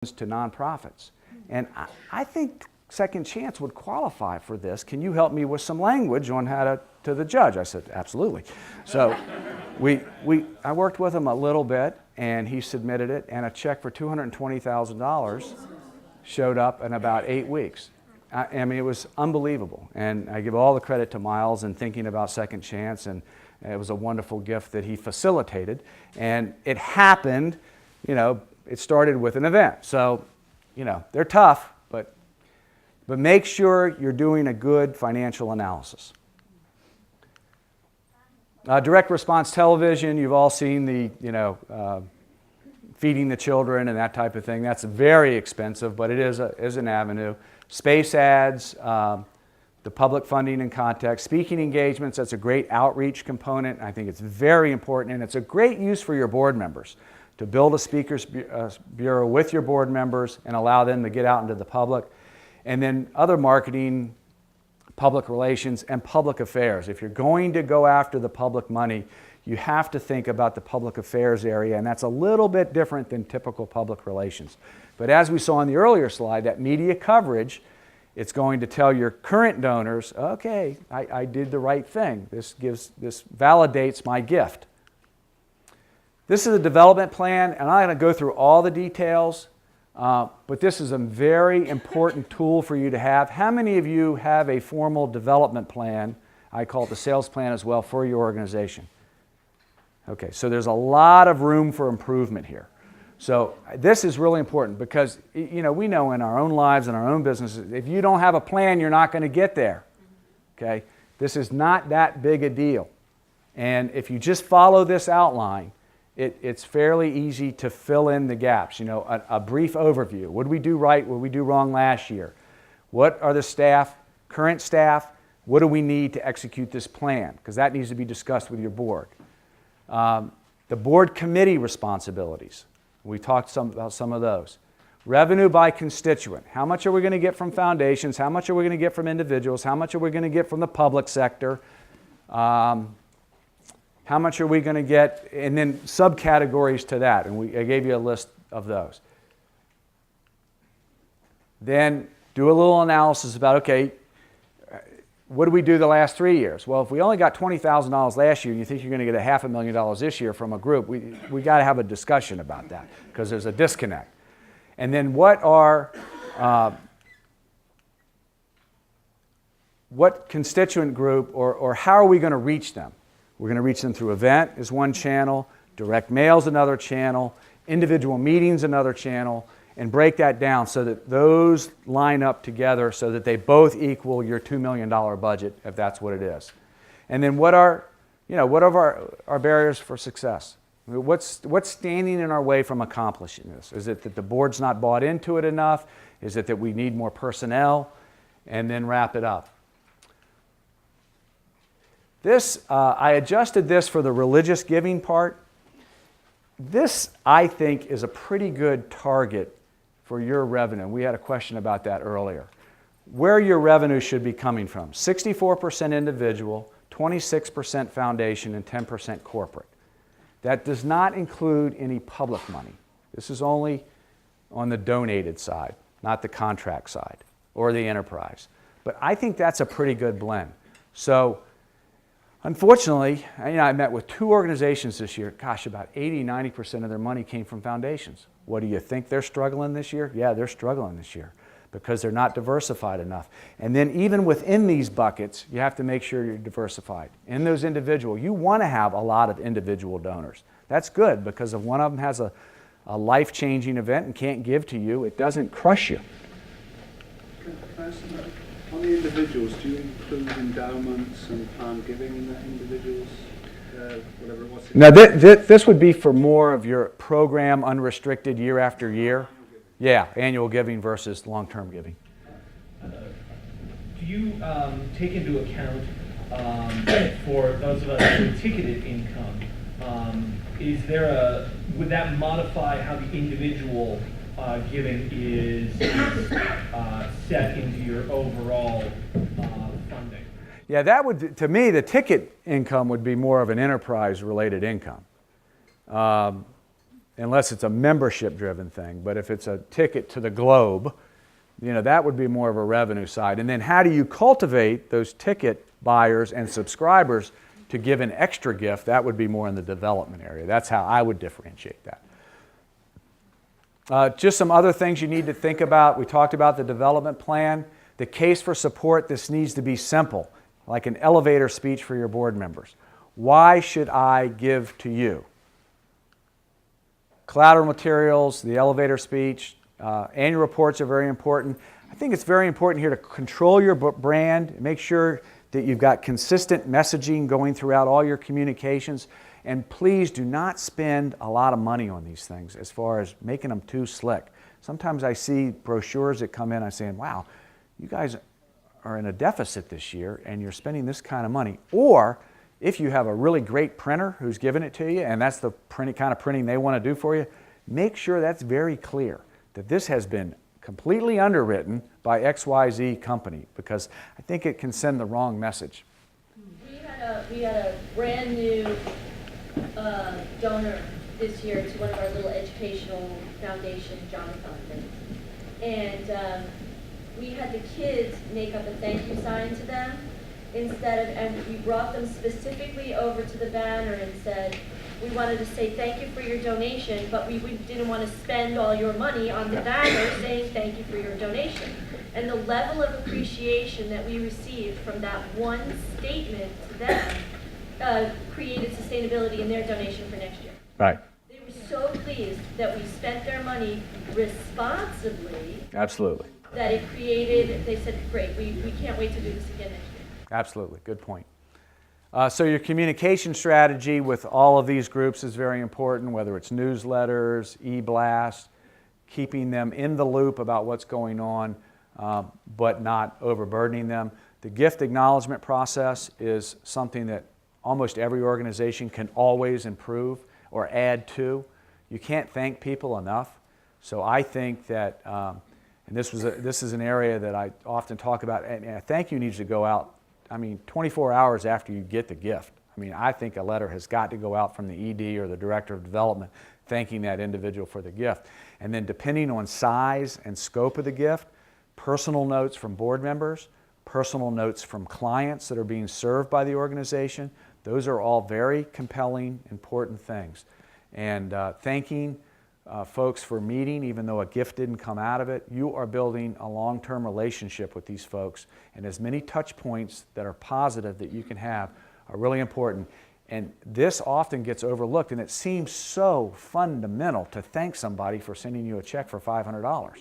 to nonprofits. And I think Second Chance would qualify for this. Can you help me with some language on how to the judge? I said, absolutely. So I worked with him a little bit, and he submitted it, and a check for $220,000 showed up in about 8 weeks. I mean, it was unbelievable. And I give all the credit to Miles in thinking about Second Chance, and it was a wonderful gift that he facilitated. And it happened, you know, it started with an event. So, you know, they're tough, but make sure you're doing a good financial analysis. Direct response television, you've all seen the, you know, feeding the children and that type of thing. That's very expensive, but it is an avenue. Space ads, the public funding and context. Speaking engagements, that's a great outreach component. I think it's very important, and it's a great use for your board members to build a speakers bureau with your board members and allow them to get out into the public. And then other marketing, public relations, and public affairs. If you're going to go after the public money, you have to think about the public affairs area, and that's a little bit different than typical public relations. But as we saw in the earlier slide, that media coverage, it's going to tell your current donors, okay, I did the right thing. This validates my gift. This is a development plan, and I'm going to go through all the details, but this is a very important tool for you to have. How many of you have a formal development plan, I call it the sales plan as well, for your organization? Okay, so there's a lot of room for improvement here. So this is really important because, you know, we know in our own lives and our own businesses, if you don't have a plan, you're not going to get there. Okay? This is not that big a deal. And if you just follow this outline, it's fairly easy to fill in the gaps. You know, a brief overview. What did we do right? What did we do wrong last year? What are the staff, current staff? What do we need to execute this plan? Because that needs to be discussed with your board. The board committee responsibilities. We talked about some of those. Revenue by constituent. How much are we going to get from foundations? How much are we going to get from individuals? How much are we going to get from the public sector? How much are we going to get? And then subcategories to that. And I gave you a list of those. Then do a little analysis about, okay, what did we do the last 3 years? Well, if we only got $20,000 last year and you think you're going to get $500,000 this year from a group, we got to have a discussion about that because there's a disconnect. And then what constituent group or how are we going to reach them? We're going to reach them through event is one channel, direct mail is another channel, individual meetings another channel, and break that down so that those line up together so that they both equal your $2 million budget, if that's what it is. And then what are our barriers for success? What's standing in our way from accomplishing this? Is it that the board's not bought into it enough? Is it that we need more personnel? And then wrap it up. This, I adjusted this for the religious giving part. This, I think, is a pretty good target for your revenue. We had a question about that earlier. Where your revenue should be coming from. 64% individual, 26% foundation, and 10% corporate. That does not include any public money. This is only on the donated side, not the contract side or the enterprise. But I think that's a pretty good blend. So, unfortunately, I met with 2 organizations this year. Gosh, about 80-90% of their money came from foundations. What do you think they're struggling this year? Yeah, they're struggling this year because they're not diversified enough. And then even within these buckets, you have to make sure you're diversified. In those individual, you want to have a lot of individual donors. That's good because if one of them has a life-changing event and can't give to you, it doesn't crush you. On the individuals, do you include endowments and planned giving in that individuals? Whatever it was? Now, this would be for more of your program unrestricted year after year. Yeah, annual giving versus long-term giving. Do you take into account for those of us with ticketed income, would that modify how the individual giving is set into your overall funding? Yeah, that would, to me, the ticket income would be more of an enterprise-related income. unless it's a membership-driven thing. But if it's a ticket to the globe, you know, that would be more of a revenue side. And then how do you cultivate those ticket buyers and subscribers to give an extra gift? That would be more in the development area. That's how I would differentiate that. Just some other things you need to think about. We talked about the development plan. The case for support, this needs to be simple, like an elevator speech for your board members. Why should I give to you? Collateral materials, the elevator speech, annual reports are very important. I think it's very important here to control your brand, make sure that you've got consistent messaging going throughout all your communications, and please do not spend a lot of money on these things as far as making them too slick. Sometimes I see brochures that come in, I'm saying, wow, you guys are in a deficit this year and you're spending this kind of money. Or if you have a really great printer who's giving it to you and that's the kind of printing they want to do for you, make sure that's very clear, that this has been completely underwritten by XYZ company, because I think it can send the wrong message. We had a brand new donor this year to one of our little educational foundation drama foundations. And we had the kids make up a thank you sign to them and we brought them specifically over to the banner and said, we wanted to say thank you for your donation, but we didn't want to spend all your money on the banner saying thank you for your donation. And the level of appreciation that we received from that one statement to them created sustainability in their donation for next year. Right. They were so pleased that we spent their money responsibly. Absolutely. That it created, they said, great, we can't wait to do this again next year. Absolutely. Good point. So your communication strategy with all of these groups is very important, whether it's newsletters, e-blasts, keeping them in the loop about what's going on, but not overburdening them. The gift acknowledgement process is something that almost every organization can always improve or add to. You can't thank people enough. So I think that, and this is an area that I often talk about, and a thank you needs to go out, 24 hours after you get the gift. I think a letter has got to go out from the ED or the Director of Development thanking that individual for the gift. And then depending on size and scope of the gift, personal notes from board members, personal notes from clients that are being served by the organization, those are all very compelling, important things. And thanking folks for meeting, even though a gift didn't come out of it, you are building a long-term relationship with these folks. And as many touch points that are positive that you can have are really important. And this often gets overlooked, and it seems so fundamental to thank somebody for sending you a check for $500.